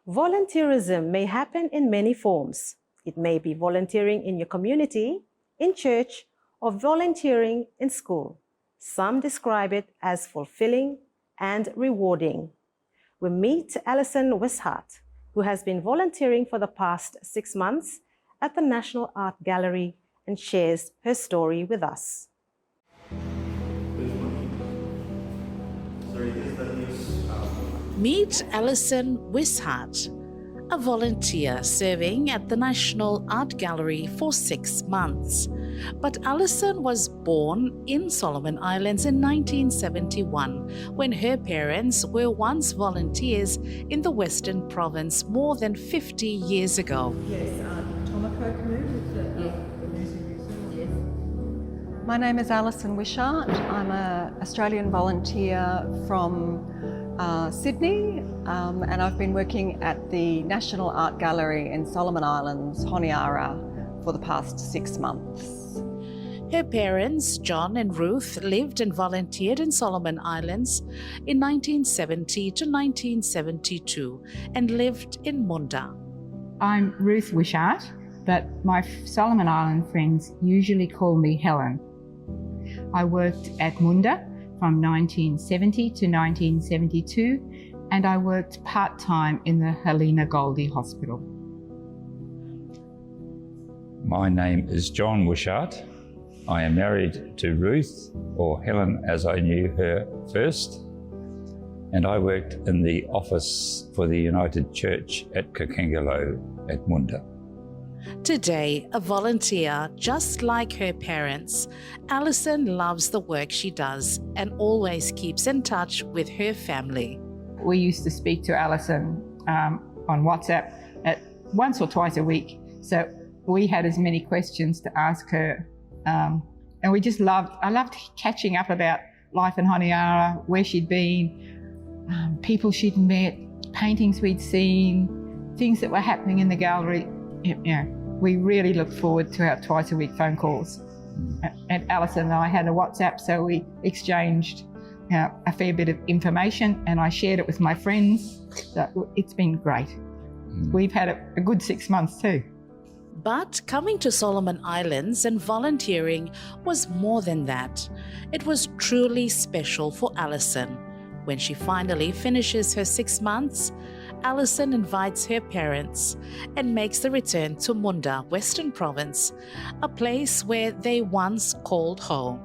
Volunteerism may happen in many forms. It may be volunteering in your community, in church, or volunteering in school. Some describe it as fulfilling and rewarding. We meet Alison Wishart, who has been volunteering for the past 6 months at the National Art Gallery and shares her story with us. Meet Alison Wishart, a volunteer serving at the National Art Gallery for 6 months. But Alison was born in Solomon Islands in 1971 when her parents were once volunteers in the Western Province more than 50 years ago. Yes, Tomoko Canoe with the music museum. Yes. My name is Alison Wishart. I'm an Australian volunteer from Sydney, and I've been working at the National Art Gallery in Solomon Islands, Honiara, for the past 6 months. Her parents, John and Ruth, lived and volunteered in Solomon Islands in 1970 to 1972 and lived in Munda. I'm Ruth Wishart, but my Solomon Island friends usually call me Helen. I worked at Munda from 1970 to 1972, and I worked part-time in the Helena Goldie Hospital. My name is John Wishart. I am married to Ruth, or Helen as I knew her first, and I worked in the office for the United Church at Kakengalo at Munda. Today, a volunteer just like her parents, Alison loves the work she does and always keeps in touch with her family. We used to speak to Alison on WhatsApp at once or twice a week, so we had as many questions to ask her. And we just I loved catching up about life in Honiara, where she'd been, people she'd met, paintings we'd seen, things that were happening in the gallery. We really looked forward to our twice a week phone calls. And Alison and I had a WhatsApp, so we exchanged a fair bit of information, and I shared it with my friends. So it's been great. We've had a good 6 months too. But coming to Solomon Islands and volunteering was more than that. It was truly special for Alison. When she finally finishes her 6 months, Alison invites her parents and makes the return to Munda, Western Province, a place where they once called home.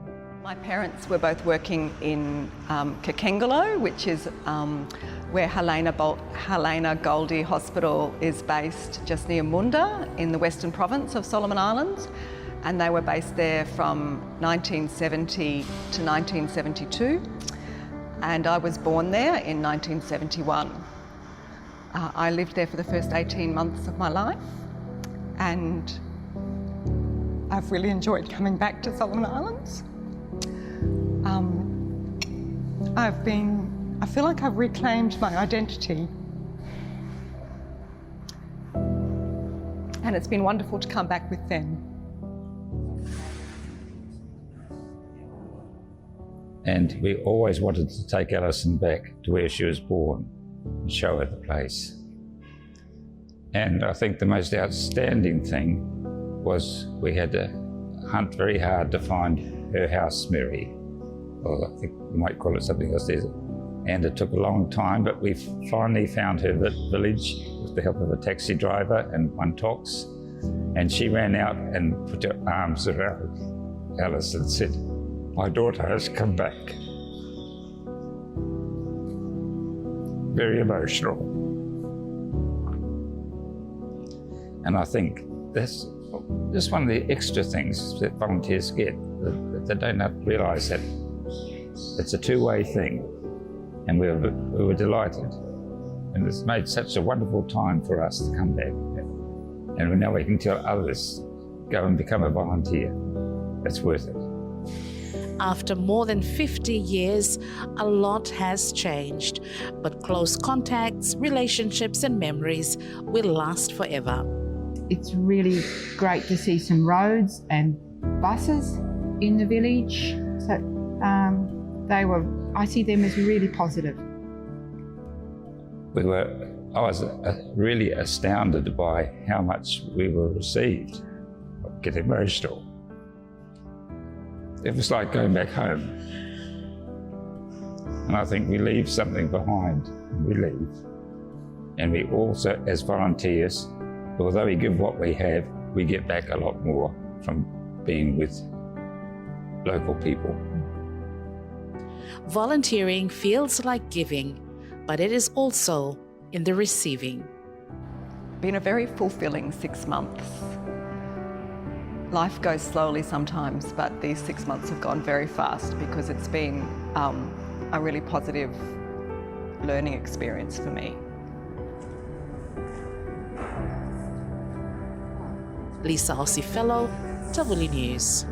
My parents were both working in Kakengalo, which is where Helena Goldie Hospital is based, just near Munda in the Western Province of Solomon Islands. And they were based there from 1970 to 1972. And I was born there in 1971. I lived there for the first 18 months of my life, and I've really enjoyed coming back to Solomon Islands. I feel like I've reclaimed my identity, and it's been wonderful to come back with them. And we always wanted to take Alison back to where she was born and show her the place. And I think the most outstanding thing was we had to hunt very hard to find her house, Mary. Well, I think you might call it something else there. And it took a long time, but we finally found her village with the help of a taxi driver and one tox. And she ran out and put her arms around Alice and said, "My daughter has come back." Very emotional. And I think that's just one of the extra things that volunteers get, that they don't realise that it's a two-way thing. And we were delighted. And it's made such a wonderful time for us to come back. And now we can tell others, go and become a volunteer. It's worth it. After more than 50 years, a lot has changed, but close contacts, relationships and memories will last forever. It's really great to see some roads and buses in the village. So I see them as really positive. We were I was really astounded by how much we were received. I get emotional. It was like going back home. And I think we leave something behind. We leave. And we also, as volunteers, although we give what we have, we get back a lot more from being with local people. Volunteering feels like giving, but it is also in the receiving. Been a very fulfilling 6 months. Life goes slowly sometimes, but these 6 months have gone very fast because it's been a really positive learning experience for me. Lisa Hossi Fellow, Tavuli News.